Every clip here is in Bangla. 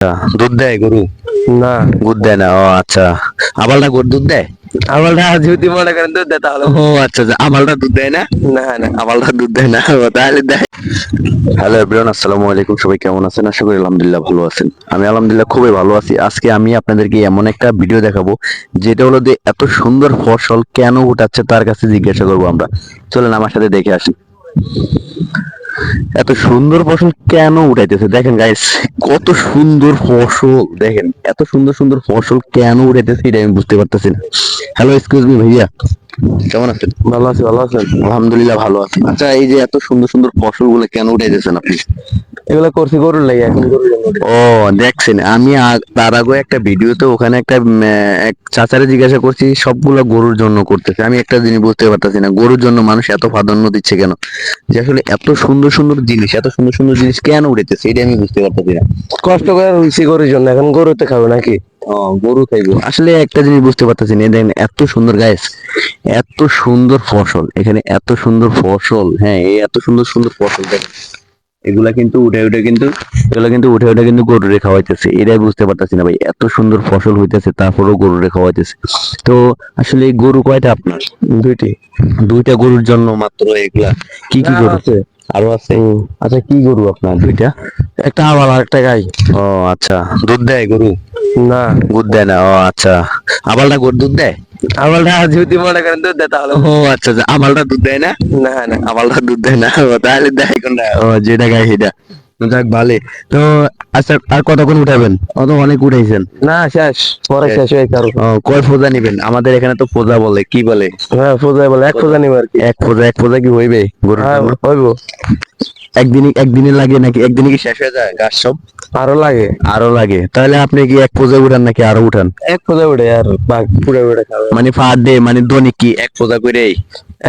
দুধ দেয় গরু? না, দুধ দেয় না, ও আচ্ছা। আবালটা গরু দুধ দেয়? আমরা যদি মনে করেন দুধ দেয় তাহলে ও আচ্ছা আচ্ছা, আবালটা দুধ দেয় না? না না। আবালটা দুধ দেয় না, ও তাহলে দেয়। হ্যালো এভরিওয়ান, আসসালামু আলাইকুম। সবাই কেমন আছেন? আশা করি আলহামদুলিল্লাহ ভালো আছেন। আমি আলহামদুলিল্লাহ খুবই ভালো আছি। আজকে আমি আপনাদেরকে এমন একটা ভিডিও দেখাবো যেটা হলো যে এত সুন্দর ফসল কেন উঠাচ্ছে তার কাছে জিজ্ঞাসা করবো আমরা। চলেন আমার সাথে দেখে আসি এত সুন্দর ফসল কেন উঠাইতেছে। দেখেন গাইস, কত সুন্দর ফসল, দেখেন এত সুন্দর সুন্দর ফসল কেন উঠাইতেছে এটা আমি বুঝতে পারতেছি না। হ্যালো, এক্সকিউজ মি ভাইয়া, কেমন আছেন? ভালো আছি, ভালো আছেন? আলহামদুলিল্লাহ ভালো আছি। আচ্ছা, এই যে এত সুন্দর সুন্দর ফসল গুলো কেন উঠাইতেছেন আপনি? এগুলা করছি গরুর লাগে, এখন গরুর জন্য উঠে। ও, দেখছেন, আমি তার আগে একটা ভিডিওতে ওখানে একটা এক চাচারে জিজ্ঞাসা করছি, সবগুলো গরুর জন্য করতেছে। আমি একটা জিনিস বুঝতে পারতেছি না, গরুর জন্য মানুষ এত প্রাধান্য দিচ্ছে কেন? যে আসলে এত সুন্দর সুন্দর জিনিস, এত সুন্দর সুন্দর জিনিস কেন উঠেছে এটা আমি বুঝতে পারতেছি না। কষ্ট করে রুইছি গরুর জন্য, এখন গরুতে খাবে নাকি? ও, গরু খাইবো? আসলে একটা জিনিস বুঝতে পারতেছি না, দেখেন এত সুন্দর গাছ, এত সুন্দর ফসল, এখানে এত সুন্দর ফসল, হ্যাঁ এই এত সুন্দর সুন্দর ফসল দেখেন, এগুলা কিন্তু উঠে উঠে কিন্তু গরুরে খাওয়াইতেছে। এটাই বুঝতে পারতেছি না ভাই, এত সুন্দর ফসল হইতেছে তারপরেও গরুরে খাওয়াইতেছে। তো আসলে এই গরু কয়টা আপনার? দুইটি। দুইটা গরুর জন্য মাত্র এগুলা? কি কি না, গরু আছে। আরো আছে? আচ্ছা, কি গরু আপনার দুইটা? একটা আবাল আর একটা গাই। ও আচ্ছা, দুধ দেয় গরু? না, দুধ দেয় না, ও আচ্ছা। আবালটা গরু দুধ দেয়? আমরা যদি মনে করেন দুধ দেয় তাহলে ও আচ্ছা আচ্ছা, আবালটা দুধ দেয় না? না না। আবালটা দুধ দেয় না, ও তাহলে দেয় কোনটা? ও, যেটা গায়ে সেটা। যাক ভালো। তো আচ্ছা, আর কতক্ষণ উঠাবেন? ও তো অনেক উঠাইছেন। না, শেষ, পরে শেষ। শেষ হয়ে কারো। ও, কয় ফোজা নিবেন? আমাদের এখানে তো ফোজা বলে, কি বলে? হ্যাঁ, ফোজাই বলে এক ফোজা নিব আর কি। এক ফোজা কি হইবে গরুর হ্যাঁ, জন্য? হইব। একদিনে লাগে নাকি? একদিনে কি শেষ হয়ে যায় ঘাস সব? আরো লাগে। আরো লাগে? তাহলে আপনি কি এক ফোজা উঠান নাকি আরো উঠান? এক ফোজা উঠে আর বাঘ পুড়ে পুড়ে খাবে। মানে পার ডে, মানে দৈনিক কি এক ফোজা করেই?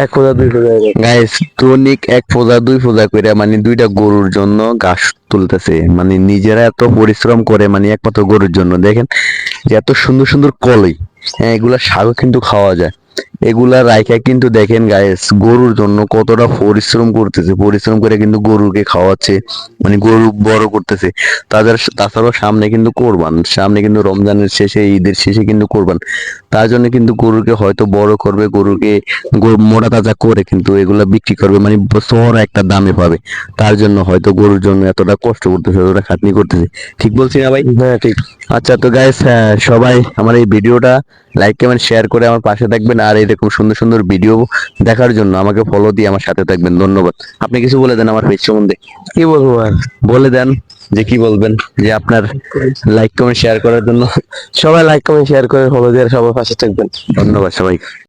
এক ফোজা দুই ফোজা হয়ে যায়। গাইস, দৈনিক এক ফোজা দুই ফোজা করে মানে দুইটা গরুর জন্য ঘাস তুলতেছে। মানে নিজেরা এত পরিশ্রম করে, মানে একমাত্র গরুর জন্য। দেখেন যে এত সুন্দর সুন্দর কলই, হ্যাঁ এগুলা শাকও কিন্তু খাওয়া যায়। এগুলা রাইখা কিন্তু দেখেন গাইস, গরুর জন্য কতটা পরিশ্রম করতেছে, পরিশ্রম করে কিন্তু গরুকে খাওয়াচ্ছে, মানে গরু বড় করতেছে। তাছাড়াও সামনে কিন্তু কোরবান, সামনে কিন্তু রমজানের শেষে, ঈদের শেষে কিন্তু কোরবান। তার জন্য কিন্তু গরুকে হয়তো বড় করবে, গরুকে মোটা তাজা করে কিন্তু এগুলা বিক্রি করবে, মানে শহর একটা দামে পাবে। তার জন্য হয়তো গরুর জন্য এতটা কষ্ট করতেছে, এতটা খাটনি করতেছে। ঠিক বলছি না ভাই? হ্যাঁ, ঠিক। আচ্ছা, তো গাইস, সবাই আমার এই ভিডিওটা লাইক কমেন্ট শেয়ার করে আমার পাশে থাকবেন, আর এরকম সুন্দর সুন্দর ভিডিও দেখার জন্য আমাকে ফলো দিয়ে আমার সাথে থাকবেন। ধন্যবাদ। আপনি কিছু বলে দেন আমার পেজ সম্বন্ধে। কি বলবো আর? বলে দেন যে কি বলবেন, যে আপনার লাইক কমেন্ট শেয়ার করার জন্য। সবাই লাইক কমেন্ট শেয়ার করে ফলো দিয়ে সবার পাশে থাকবেন। ধন্যবাদ সবাই।